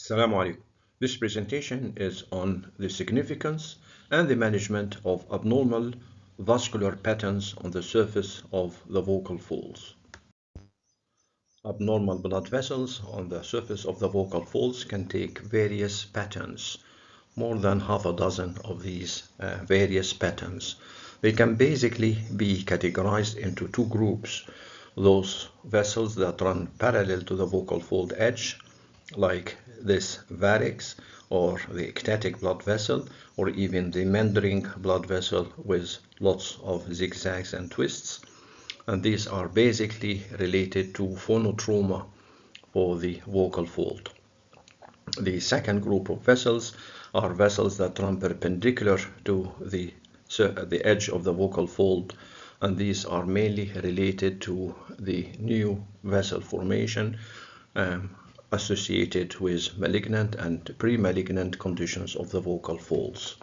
Assalamu alaikum. This presentation is on the significance and the management of abnormal vascular patterns on the surface of the vocal folds. Abnormal blood vessels on the surface of the vocal folds can take various patterns, more than half a dozen of these various patterns. They can basically be categorized into two groups: those vessels that run parallel to the vocal fold edge, like this varix or the ectatic blood vessel, or even the meandering blood vessel with lots of zigzags and twists. And these are basically related to phonotrauma for the vocal fold. The second group of vessels are vessels that run perpendicular to the edge of the vocal fold, and these are mainly related to the new vessel formation associated with malignant and pre-malignant conditions of the vocal folds.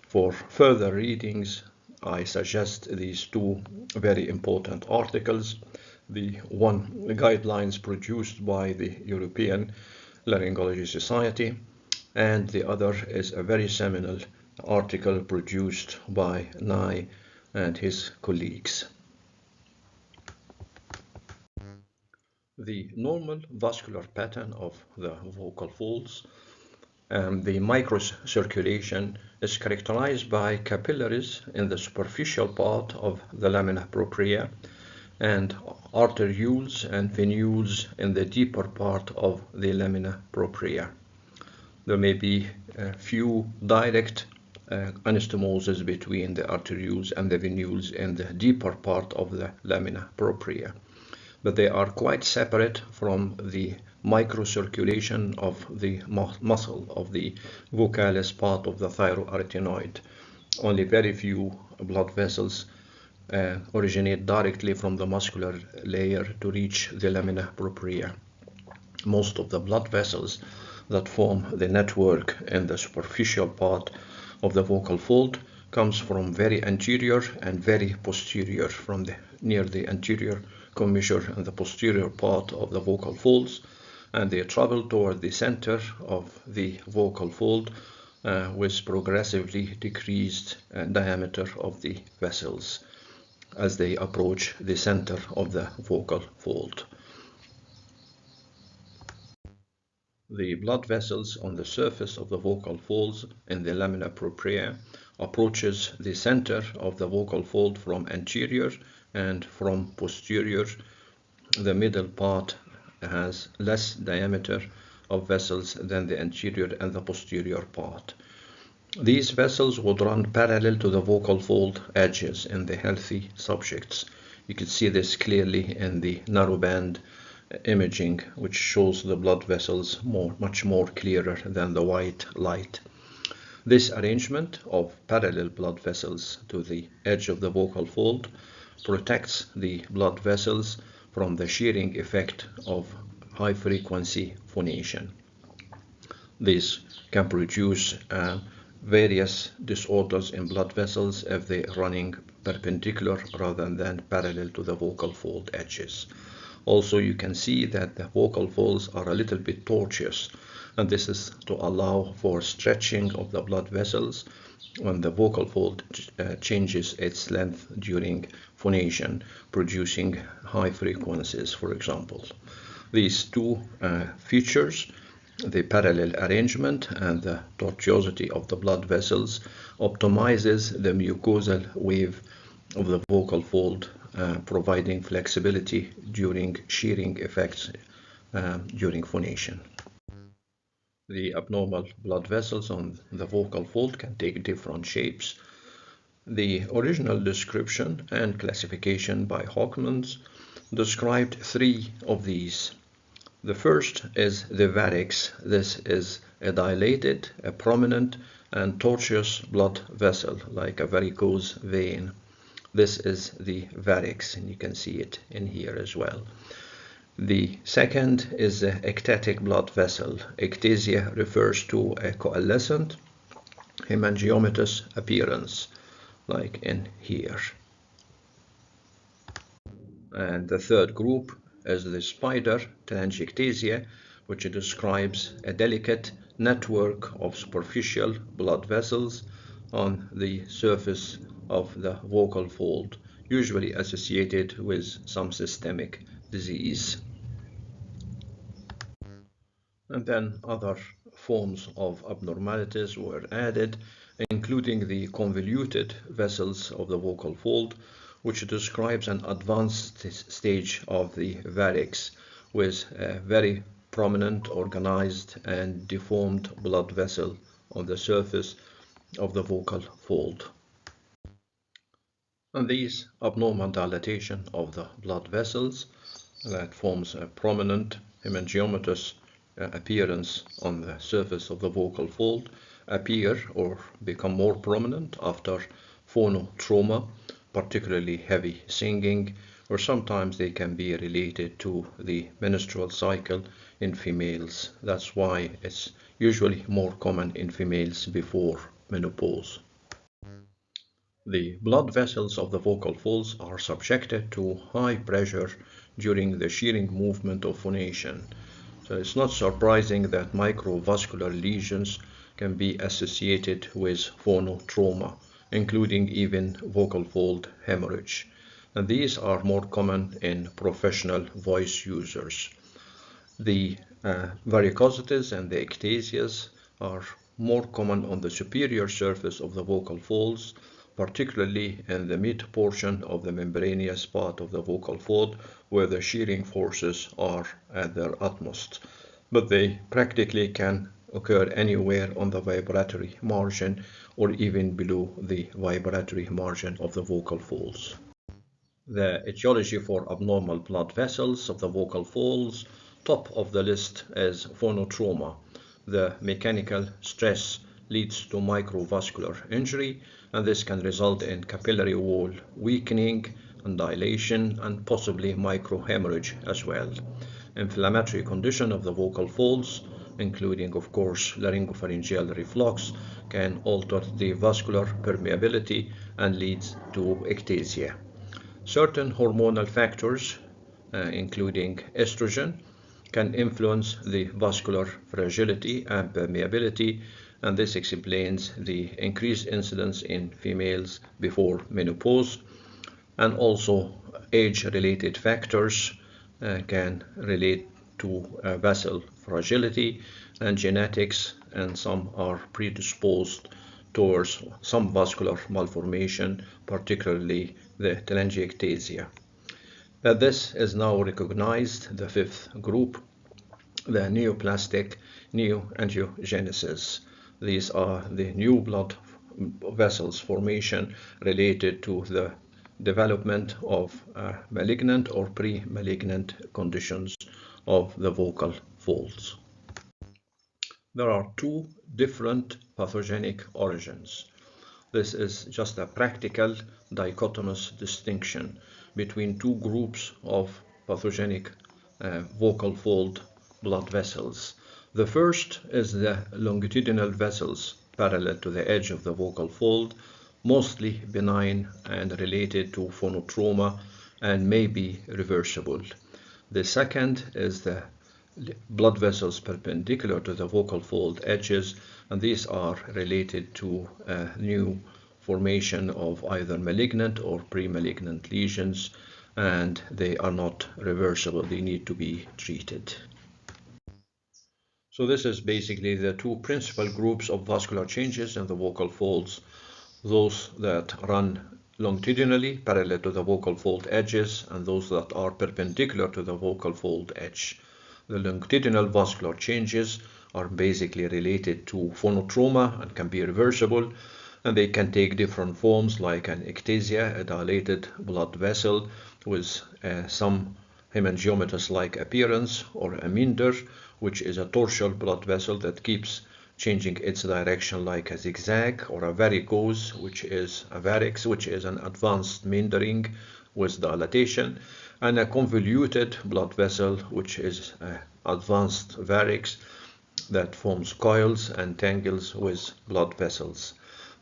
For further readings, I suggest these two very important articles. The one, guidelines produced by the European Laryngology Society, and the other is a very seminal article produced by Nye and his colleagues. The normal vascular pattern of the vocal folds, the microcirculation, is characterized by capillaries in the superficial part of the lamina propria and arterioles and venules in the deeper part of the lamina propria. There may be a few direct anastomoses between the arterioles and the venules in the deeper part of the lamina propria, but they are quite separate from the microcirculation of the muscle of the vocalis part of the thyroarytenoid. Only very few blood vessels originate directly from the muscular layer to reach the lamina propria. Most of the blood vessels that form the network in the superficial part of the vocal fold comes from very anterior and very posterior, from near the anterior commissure and the posterior part of the vocal folds, and they travel toward the center of the vocal fold with progressively decreased diameter of the vessels as they approach the center of the vocal fold. The blood vessels on the surface of the vocal folds in the lamina propria approaches the center of the vocal fold from anterior and from posterior. The middle part has less diameter of vessels than the anterior and the posterior part. These vessels would run parallel to the vocal fold edges in the healthy subjects. You can see this clearly in the narrowband imaging, which shows the blood vessels much more clearer than the white light. This arrangement of parallel blood vessels to the edge of the vocal fold protects the blood vessels from the shearing effect of high-frequency phonation. This can produce various disorders in blood vessels if they are running perpendicular rather than parallel to the vocal fold edges. Also, you can see that the vocal folds are a little bit tortuous, and this is to allow for stretching of the blood vessels when the vocal fold changes its length during phonation, producing high frequencies, for example. These two features, the parallel arrangement and the tortuosity of the blood vessels, optimizes the mucosal wave of the vocal fold, providing flexibility during shearing effects during phonation. The abnormal blood vessels on the vocal fold can take different shapes. The original description and classification by Hochman described three of these. The first is the varix. This is a dilated, a prominent, and tortuous blood vessel, like a varicose vein. This is the varix, and you can see it in here as well. The second is the ectatic blood vessel. Ectasia refers to a coalescent hemangiomatous appearance, like in here. And the third group is the spider telangiectasia, which describes a delicate network of superficial blood vessels on the surface of the vocal fold, usually associated with some systemic disease. And then other forms of abnormalities were added, including the convoluted vessels of the vocal fold, which describes an advanced stage of the varix with a very prominent, organized, and deformed blood vessel on the surface of the vocal fold. And these abnormal dilatation of the blood vessels that forms a prominent hemangiomatous appearance on the surface of the vocal fold appear or become more prominent after phonotrauma, particularly heavy singing, or sometimes they can be related to the menstrual cycle in females. That's why it's usually more common in females before menopause. The blood vessels of the vocal folds are subjected to high pressure during the shearing movement of phonation. So it's not surprising that microvascular lesions can be associated with phonotrauma, including even vocal fold haemorrhage. And these are more common in professional voice users. The varicosities and the ectasias are more common on the superior surface of the vocal folds, particularly in the mid portion of the membranous part of the vocal fold, where the shearing forces are at their utmost. But they practically can occur anywhere on the vibratory margin or even below the vibratory margin of the vocal folds. The etiology for abnormal blood vessels of the vocal folds, top of the list is phonotrauma. The mechanical stress leads to microvascular injury, and this can result in capillary wall weakening and dilation and possibly microhemorrhage as well. Inflammatory condition of the vocal folds, including of course laryngopharyngeal reflux, can alter the vascular permeability and leads to ectasia. Certain hormonal factors, including estrogen, can influence the vascular fragility and permeability, and this explains the increased incidence in females before menopause. And also age-related factors can relate to vessel fragility and genetics, and some are predisposed towards some vascular malformation, particularly the telangiectasia. This is now recognized, the fifth group, the neoplastic neoangiogenesis. These are the new blood vessels formation related to the development of malignant or pre-malignant conditions of the vocal folds. There are two different pathogenic origins. This is just a practical dichotomous distinction between two groups of pathogenic vocal fold blood vessels. The first is the longitudinal vessels parallel to the edge of the vocal fold, mostly benign and related to phonotrauma and may be reversible. The second is the blood vessels perpendicular to the vocal fold edges, and these are related to new formation of either malignant or pre-malignant lesions, and they are not reversible. They need to be treated. So this is basically the two principal groups of vascular changes in the vocal folds: those that run longitudinally parallel to the vocal fold edges and those that are perpendicular to the vocal fold edge. The longitudinal vascular changes are basically related to phonotrauma and can be reversible, and they can take different forms like an ectasia, a dilated blood vessel with some hemangiomatous-like appearance, or a minder, which is a tortuous blood vessel that keeps changing its direction like a zigzag, or a varicose, which is a varix, which is an advanced mindering with dilatation, and a convoluted blood vessel, which is an advanced varix that forms coils and tangles with blood vessels.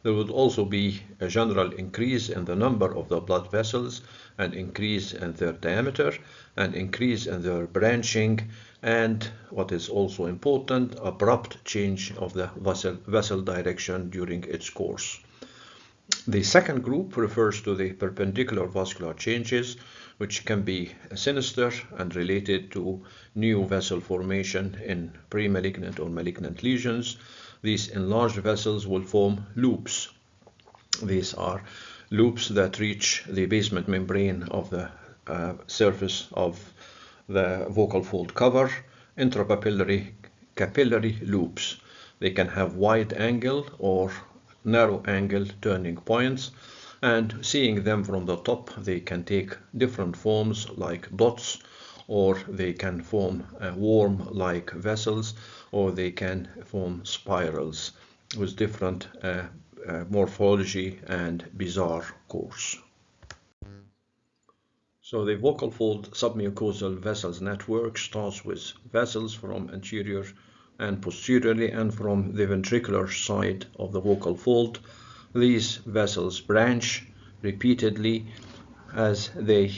There would also be a general increase in the number of the blood vessels, an increase in their diameter, an increase in their branching, and what is also important, abrupt change of the vessel direction during its course. The second group refers to the perpendicular vascular changes, which can be sinister and related to new vessel formation in pre-malignant or malignant lesions. These enlarged vessels will form loops. These are loops that reach the basement membrane of the surface of the vocal fold cover, intrapapillary capillary loops. They can have wide angle or narrow angle turning points, and seeing them from the top, they can take different forms like dots, or they can form worm-like vessels, or they can form spirals with different morphology and bizarre course. So the vocal fold submucosal vessels network starts with vessels from anterior and posteriorly and from the ventricular side of the vocal fold. These vessels branch repeatedly as they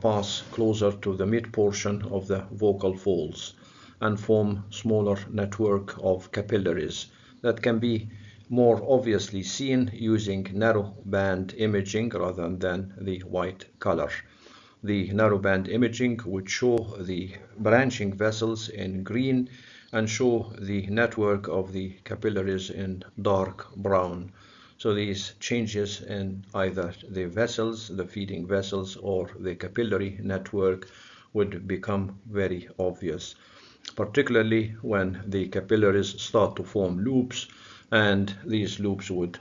pass closer to the mid portion of the vocal folds and form smaller network of capillaries that can be more obviously seen using narrow band imaging rather than the white color. The narrowband imaging would show the branching vessels in green and show the network of the capillaries in dark brown. So these changes in either the vessels, the feeding vessels, or the capillary network would become very obvious, particularly when the capillaries start to form loops, and these loops would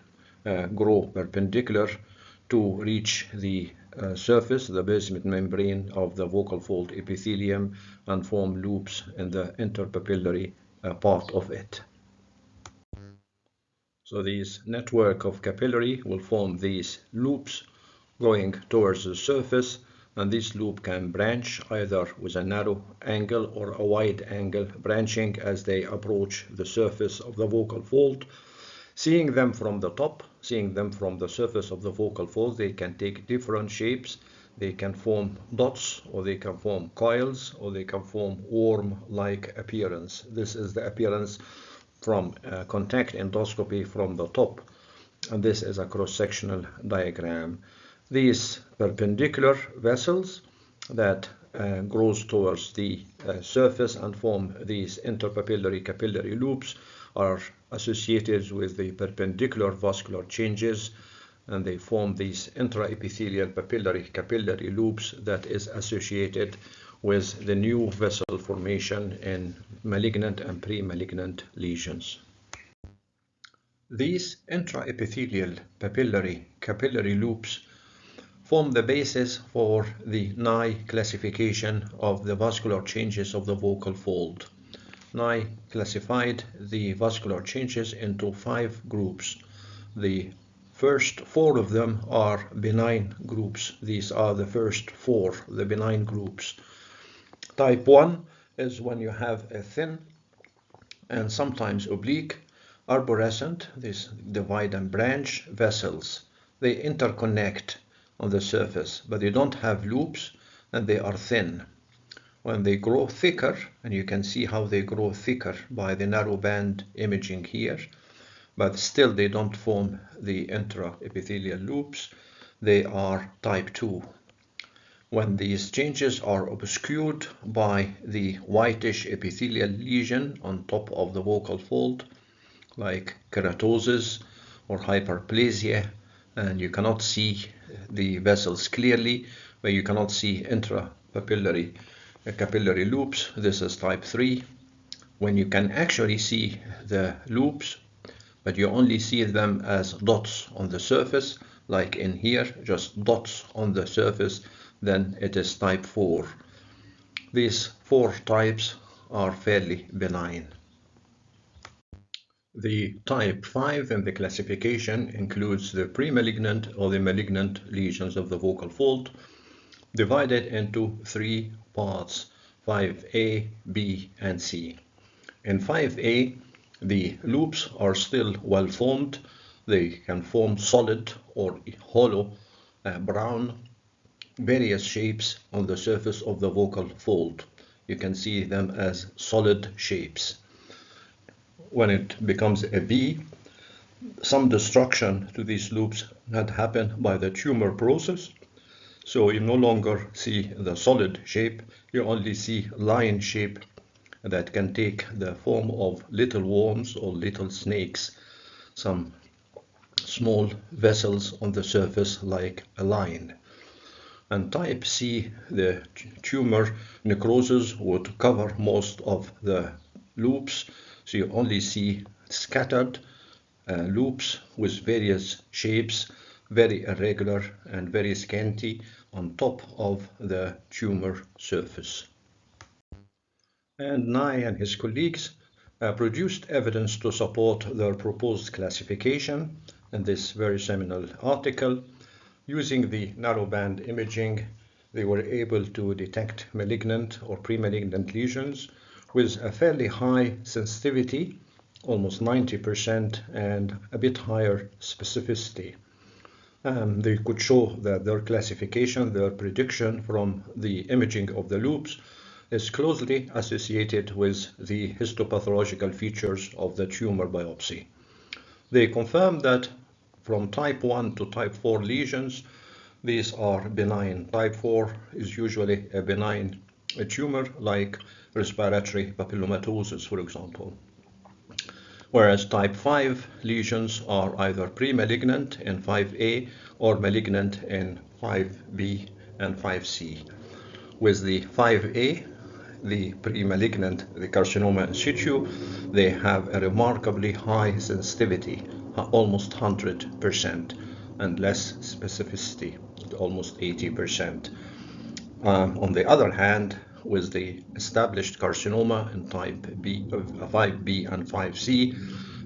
grow perpendicular to reach the surface, the basement membrane of the vocal fold epithelium, and form loops in the interpapillary part of it. So these network of capillary will form these loops going towards the surface, and this loop can branch either with a narrow angle or a wide angle branching as they approach the surface of the vocal fold. Seeing them from the top, seeing them from the surface of the vocal fold, they can take different shapes. They can form dots, or they can form coils, or they can form worm-like appearance. This is the appearance from contact endoscopy from the top, and this is a cross-sectional diagram. These perpendicular vessels that grows towards the surface and form these interpapillary capillary loops are associated with the perpendicular vascular changes, and they form these intraepithelial papillary capillary loops that is associated with the new vessel formation in malignant and pre-malignant lesions. These intraepithelial papillary capillary loops form the basis for the Nye classification of the vascular changes of the vocal fold. Nye classified the vascular changes into 5 groups. The first 4 of them are benign groups. These are the first 4, the benign groups. Type 1 is when you have a thin and sometimes oblique, arborescent, these divide and branch vessels. They interconnect on the surface, but they don't have loops and they are thin. When they grow thicker, and you can see how they grow thicker by the narrow band imaging here, but still they don't form the intraepithelial loops, they are type 2. When these changes are obscured by the whitish epithelial lesion on top of the vocal fold, like keratosis or hyperplasia, and you cannot see the vessels clearly, where you cannot see intrapapillary capillary loops, this is type 3. When you can actually see the loops, but you only see them as dots on the surface, like in here, just dots on the surface, then it is type 4. These 4 types are fairly benign. The type 5 in the classification includes the pre-malignant or the malignant lesions of the vocal fold, divided into 3 parts, 5A, B, and C. In 5A, the loops are still well formed. They can form solid or hollow brown various shapes on the surface of the vocal fold. you can see them as solid shapes. When it becomes a V, some destruction to these loops had happened by the tumor process. So you no longer see the solid shape, you only see line shape that can take the form of little worms or little snakes, some small vessels on the surface like a line. And type C, the tumor necrosis would cover most of the loops, so you only see scattered loops with various shapes, very irregular and very scanty on top of the tumor surface. And Nye and his colleagues produced evidence to support their proposed classification in this very seminal article. Using the narrowband imaging, they were able to detect malignant or pre-malignant lesions with a fairly high sensitivity, almost 90%, and a bit higher specificity. They could show that their classification, their prediction from the imaging of the loops is closely associated with the histopathological features of the tumor biopsy. They confirmed that from type 1 to type 4 lesions, these are benign. Type 4 is usually a benign tumor like respiratory papillomatosis, for example. Whereas type 5 lesions are either pre-malignant in 5A or malignant in 5B and 5C. With the 5A, the pre-malignant, the carcinoma in situ, they have a remarkably high sensitivity, almost 100%, and less specificity, almost 80%. On the other hand, with the established carcinoma in type B, 5B and 5C,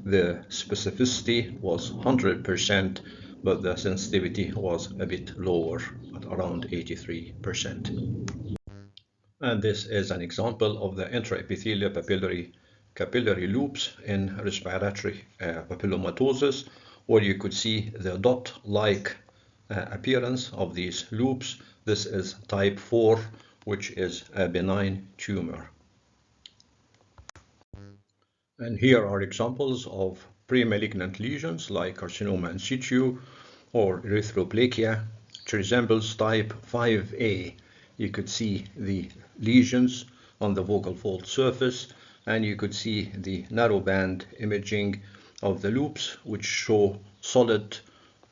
the specificity was 100%, but the sensitivity was a bit lower, at around 83%. And this is an example of the intraepithelial capillary loops in respiratory papillomatosis, where you could see the dot-like appearance of these loops. This is type 4, which is a benign tumor. And here are examples of pre-malignant lesions like carcinoma in situ or erythroplakia, which resembles type 5A. You could see the lesions on the vocal fold surface, and you could see the narrowband imaging of the loops, which show solid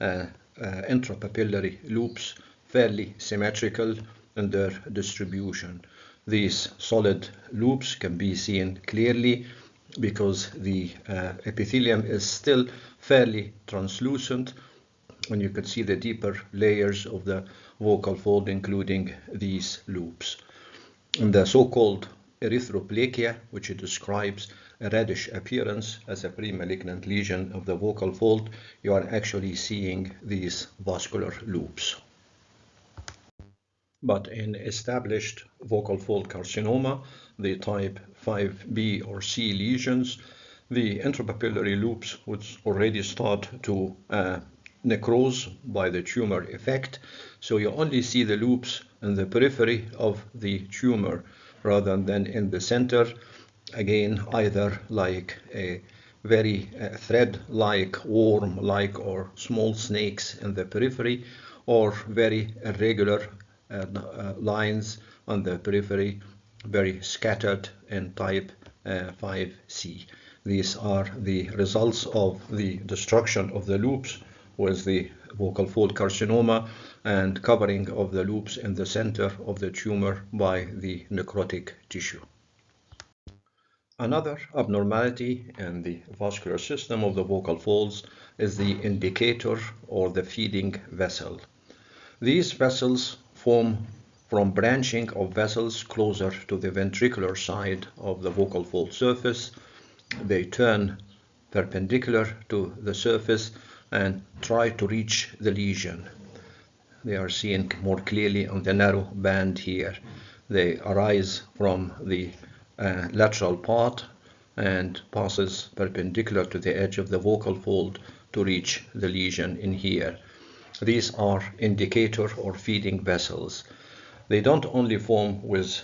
intrapapillary loops, fairly symmetrical in their distribution. These solid loops can be seen clearly because the epithelium is still fairly translucent, and you can see the deeper layers of the vocal fold, including these loops. In the so-called erythroplakia, which describes a reddish appearance as a pre-malignant lesion of the vocal fold, you are actually seeing these vascular loops. But in established vocal fold carcinoma, the type 5B or C lesions, the intrapapillary loops would already start to necrose by the tumor effect, so you only see the loops in the periphery of the tumor rather than in the center, again either like a very thread-like, worm-like or small snakes in the periphery, or very irregular lines on the periphery, very scattered in type 5C. These are the results of the destruction of the loops with the vocal fold carcinoma and covering of the loops in the center of the tumor by the necrotic tissue. Another abnormality in the vascular system of the vocal folds is the indicator or the feeding vessel. These vessels form from branching of vessels closer to the ventricular side of the vocal fold surface. They turn perpendicular to the surface and try to reach the lesion. They are seen more clearly on the narrow band here. They arise from the lateral part and passes perpendicular to the edge of the vocal fold to reach the lesion in here. These are indicator or feeding vessels. They don't only form with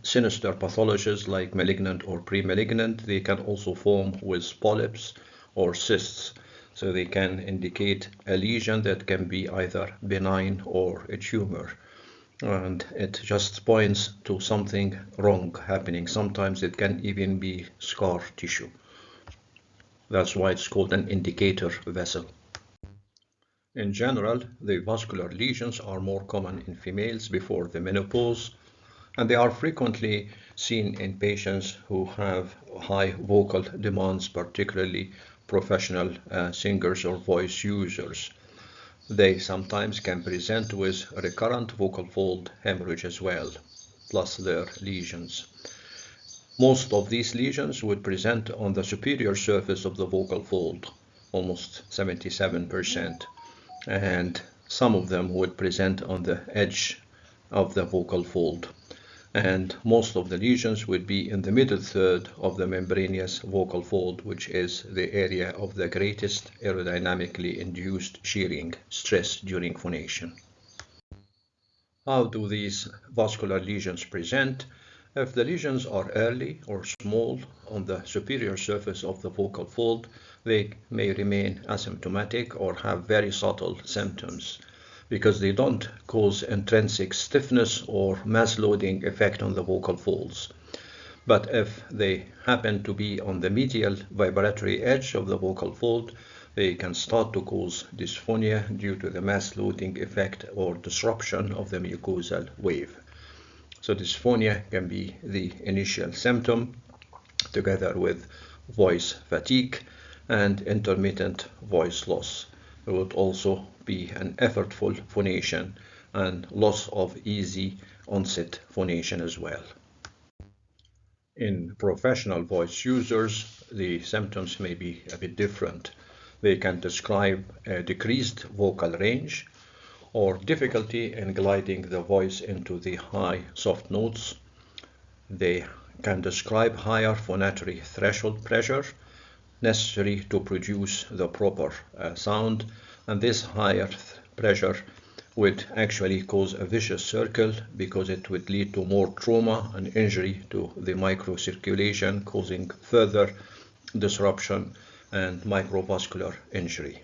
sinister pathologies like malignant or pre-malignant. They can also form with polyps or cysts. So they can indicate a lesion that can be either benign or a tumor. And it just points to something wrong happening. Sometimes it can even be scar tissue. That's why it's called an indicator vessel. In general, the vascular lesions are more common in females before the menopause, and they are frequently seen in patients who have high vocal demands, particularly professional singers or voice users. They sometimes can present with recurrent vocal fold hemorrhage as well, plus their lesions. Most of these lesions would present on the superior surface of the vocal fold, almost 77%, and some of them would present on the edge of the vocal fold. And most of the lesions would be in the middle third of the membranous vocal fold, which is the area of the greatest aerodynamically induced shearing stress during phonation. How do these vascular lesions present? If the lesions are early or small on the superior surface of the vocal fold, they may remain asymptomatic or have very subtle symptoms, because they don't cause intrinsic stiffness or mass loading effect on the vocal folds. But if they happen to be on the medial vibratory edge of the vocal fold, they can start to cause dysphonia due to the mass loading effect or disruption of the mucosal wave. So dysphonia can be the initial symptom, together with voice fatigue and intermittent voice loss. There would also be an effortful phonation and loss of easy onset phonation as well. In professional voice users, the symptoms may be a bit different. They can describe a decreased vocal range or difficulty in gliding the voice into the high soft notes. They can describe higher phonatory threshold pressure necessary to produce the proper sound, and this higher pressure would actually cause a vicious circle because it would lead to more trauma and injury to the microcirculation, causing further disruption and microvascular injury.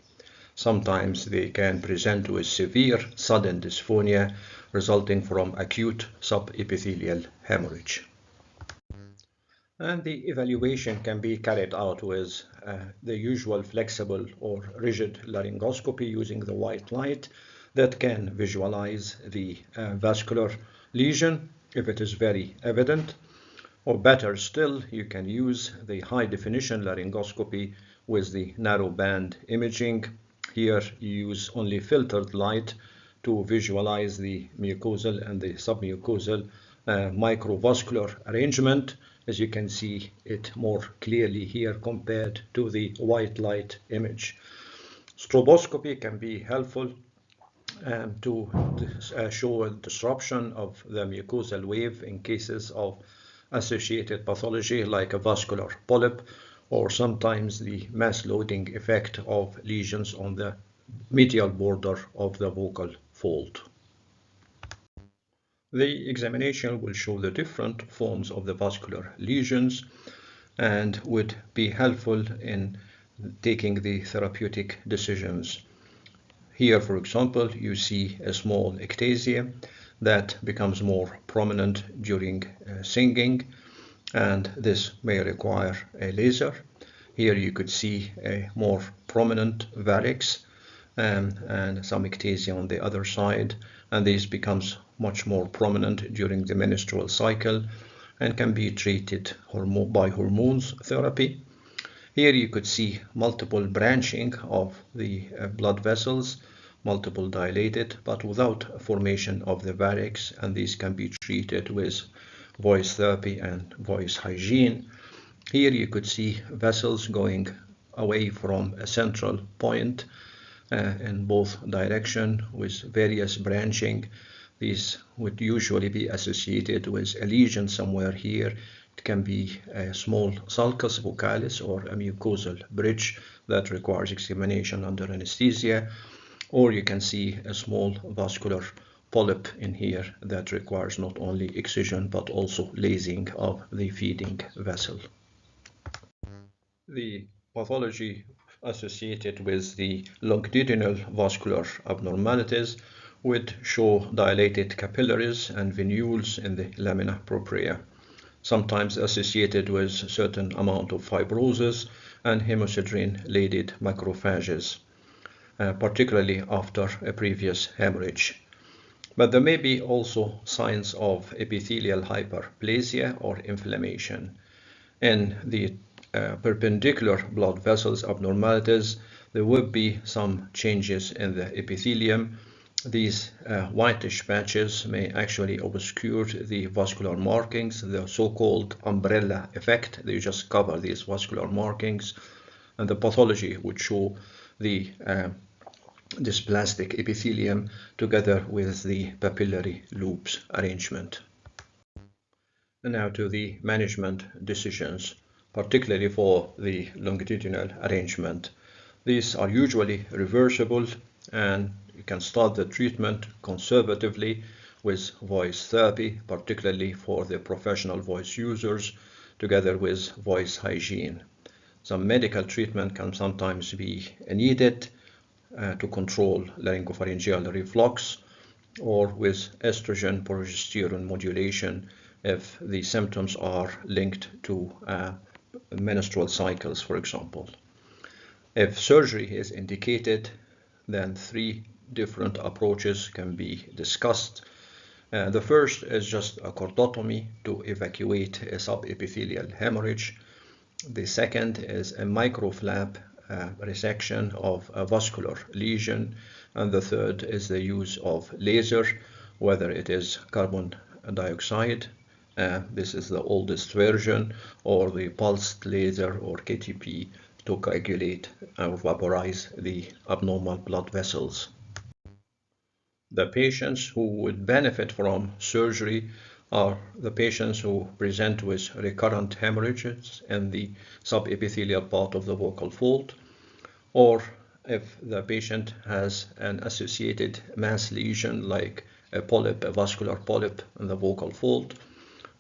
Sometimes they can present with severe sudden dysphonia resulting from acute subepithelial haemorrhage. And the evaluation can be carried out with the usual flexible or rigid laryngoscopy using the white light that can visualize the vascular lesion if it is very evident. Or better still, you can use the high definition laryngoscopy with the narrow band imaging. Here you use only filtered light to visualize the mucosal and the submucosal microvascular arrangement, as you can see it more clearly here compared to the white light image. Stroboscopy can be helpful to show a disruption of the mucosal wave in cases of associated pathology like a vascular polyp, or sometimes the mass loading effect of lesions on the medial border of the vocal fold. The examination will show the different forms of the vascular lesions and would be helpful in taking the therapeutic decisions. Here, for example, you see a small ectasia that becomes more prominent during singing, and this may require a laser. Here you could see a more prominent varix and some ectasia on the other side, and this becomes much more prominent during the menstrual cycle and can be treated by hormones therapy. Here you could see multiple branching of the blood vessels, multiple dilated, but without formation of the varix, and these can be treated with voice therapy and voice hygiene. Here you could see vessels going away from a central point in both directions with various branching. These would usually be associated with a lesion somewhere here. It can be a small sulcus vocalis or a mucosal bridge that requires examination under anesthesia, or you can see a small vascular polyp in here that requires not only excision but also lasing of the feeding vessel. The pathology associated with the longitudinal vascular abnormalities would show dilated capillaries and venules in the lamina propria, sometimes associated with certain amount of fibrosis and hemosiderin-laden macrophages, particularly after a previous hemorrhage. But there may be also signs of epithelial hyperplasia or inflammation. In the perpendicular blood vessels abnormalities, there would be some changes in the epithelium. These whitish patches may actually obscure the vascular markings, the so-called umbrella effect. They just cover these vascular markings, and the pathology would show the dysplastic epithelium together with the papillary loops arrangement. And now to the management decisions, particularly for the longitudinal arrangement. These are usually reversible, and you can start the treatment conservatively with voice therapy, particularly for the professional voice users, together with voice hygiene. Some medical treatment can sometimes be needed to control laryngopharyngeal reflux, or with estrogen progesterone modulation if the symptoms are linked to menstrual cycles, for example. If surgery is indicated, then 3 different approaches can be discussed. The first is just a cordotomy to evacuate a subepithelial hemorrhage. The second is a microflap resection of a vascular lesion, and the third is the use of laser, whether it is carbon dioxide, this is the oldest version, or the pulsed laser or KTP to coagulate or vaporize the abnormal blood vessels. The patients who would benefit from surgery are the patients who present with recurrent hemorrhages in the subepithelial part of the vocal fold, or if the patient has an associated mass lesion like a polyp, a vascular polyp in the vocal fold,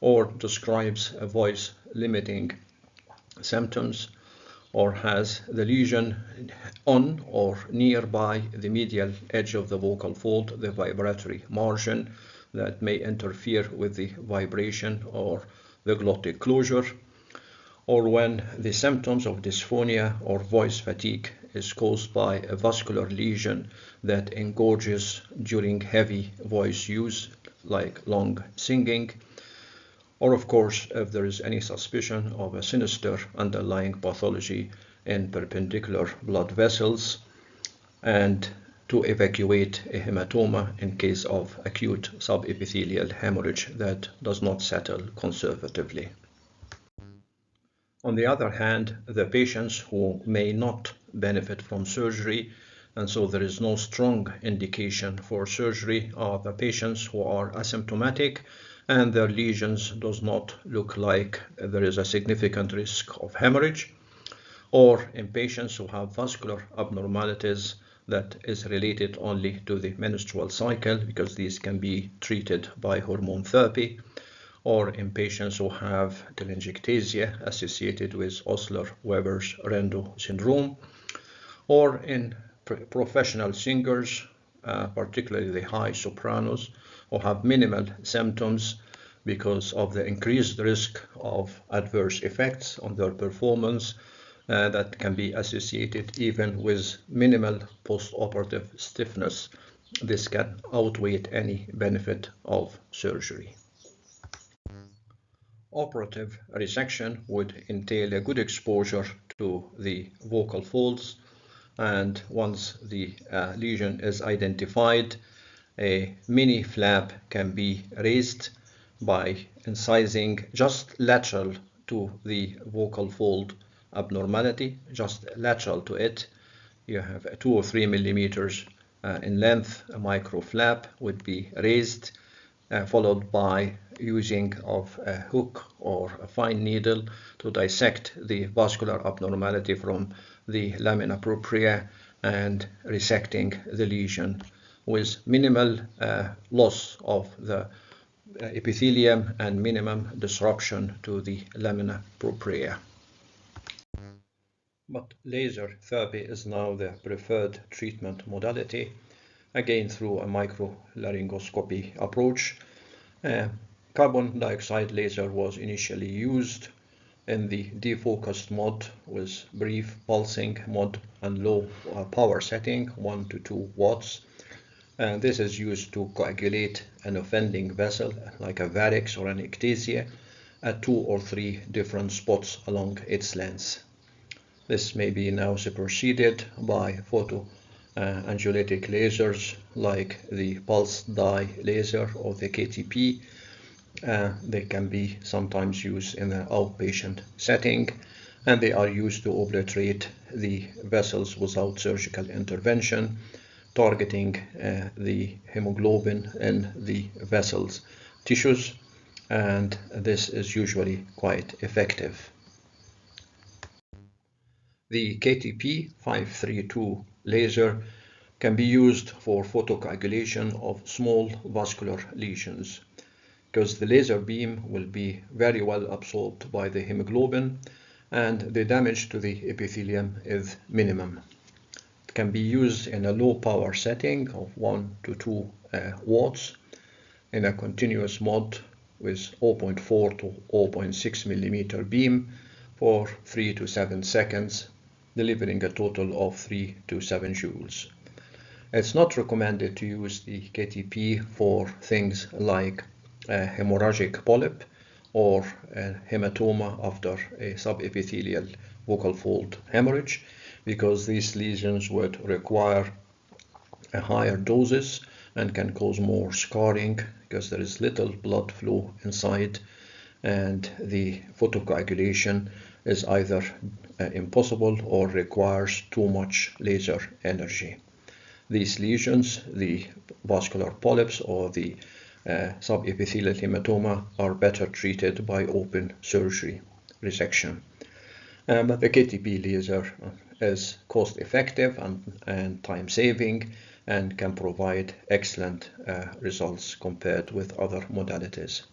or describes a voice limiting symptoms, or has the lesion on or nearby the medial edge of the vocal fold, the vibratory margin that may interfere with the vibration or the glottic closure, or when the symptoms of dysphonia or voice fatigue is caused by a vascular lesion that engorges during heavy voice use, like long singing, or of course if there is any suspicion of a sinister underlying pathology in perpendicular blood vessels, and to evacuate a hematoma in case of acute subepithelial hemorrhage that does not settle conservatively. On the other hand, the patients who may not benefit from surgery, and so there is no strong indication for surgery, are the patients who are asymptomatic and their lesions does not look like there is a significant risk of hemorrhage, or in patients who have vascular abnormalities that is related only to the menstrual cycle, because these can be treated by hormone therapy, or in patients who have telangiectasia associated with Osler-Weber's-Rendo syndrome, or in professional singers, particularly the high sopranos, who have minimal symptoms because of the increased risk of adverse effects on their performance that can be associated even with minimal post-operative stiffness. This can outweigh any benefit of surgery. Operative resection would entail a good exposure to the vocal folds, and once the lesion is identified, a mini flap can be raised by incising just lateral to the vocal fold abnormality, just lateral to it. You have 2 or 3 millimeters in length. A micro flap would be raised, followed by using of a hook or a fine needle to dissect the vascular abnormality from the lamina propria and resecting the lesion with minimal loss of the epithelium and minimum disruption to the lamina propria. But laser therapy is now the preferred treatment modality, again through a microlaryngoscopy approach. Carbon dioxide laser was initially used in the defocused mode with brief pulsing mode and low power setting, 1 to 2 watts. This is used to coagulate an offending vessel like a varix or an ectasia at 2 or 3 different spots along its length. This may be now superseded by photoangiolytic lasers like the pulse dye laser or the KTP. They can be sometimes used in an outpatient setting, and they are used to obliterate the vessels without surgical intervention, targeting the hemoglobin in the vessel's tissues, and this is usually quite effective. The KTP 532 laser can be used for photocoagulation of small vascular lesions, because the laser beam will be very well absorbed by the hemoglobin and the damage to the epithelium is minimum. It can be used in a low power setting of 1 to 2 watts in a continuous mode with 0.4 to 0.6 millimeter beam for 3 to 7 seconds, delivering a total of 3 to 7 joules. It's not recommended to use the KTP for things like a hemorrhagic polyp or a hematoma after a subepithelial vocal fold hemorrhage, because these lesions would require a higher doses and can cause more scarring because there is little blood flow inside, and the photocoagulation is either impossible or requires too much laser energy. These lesions, the vascular polyps or the subepithelial hematoma, are better treated by open surgery resection. But the KTP laser is cost effective and time saving and can provide excellent results compared with other modalities.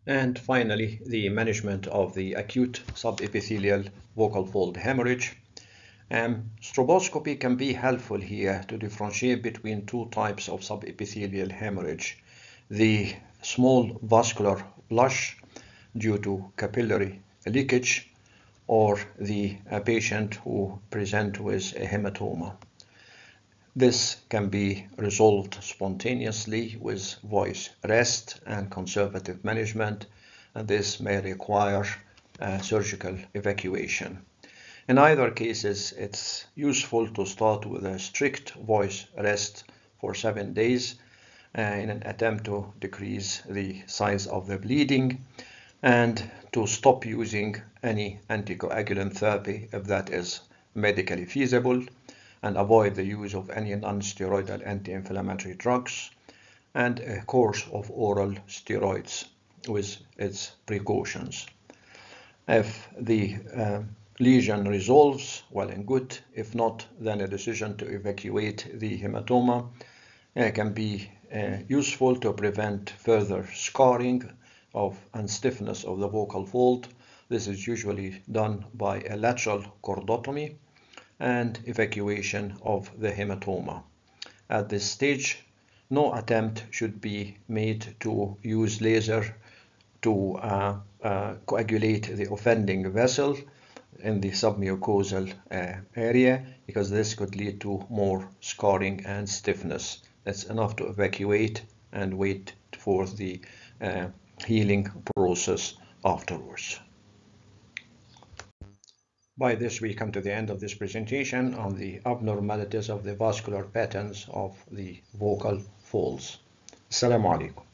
And finally, the management of the acute subepithelial vocal fold hemorrhage. Stroboscopy can be helpful here to differentiate between two types of subepithelial hemorrhage: the small vascular blush due to capillary leakage, or the patient who presents with a hematoma. This can be resolved spontaneously with voice rest and conservative management, and this may require surgical evacuation. In either cases, it's useful to start with a strict voice rest for 7 days in an attempt to decrease the size of the bleeding, and to stop using any anticoagulant therapy if that is medically feasible, and avoid the use of any non-steroidal anti-inflammatory drugs, and a course of oral steroids with its precautions. If the lesion resolves, well and good. If not, then a decision to evacuate the hematoma can be useful to prevent further scarring and stiffness of the vocal fold. This is usually done by a lateral chordotomy and evacuation of the hematoma. At this stage, no attempt should be made to use laser to coagulate the offending vessel in the submucosal area, because this could lead to more scarring and stiffness. That's enough to evacuate and wait for the healing process afterwards. By this, we come to the end of this presentation on the abnormalities of the vascular patterns of the vocal folds. Assalamu alaikum.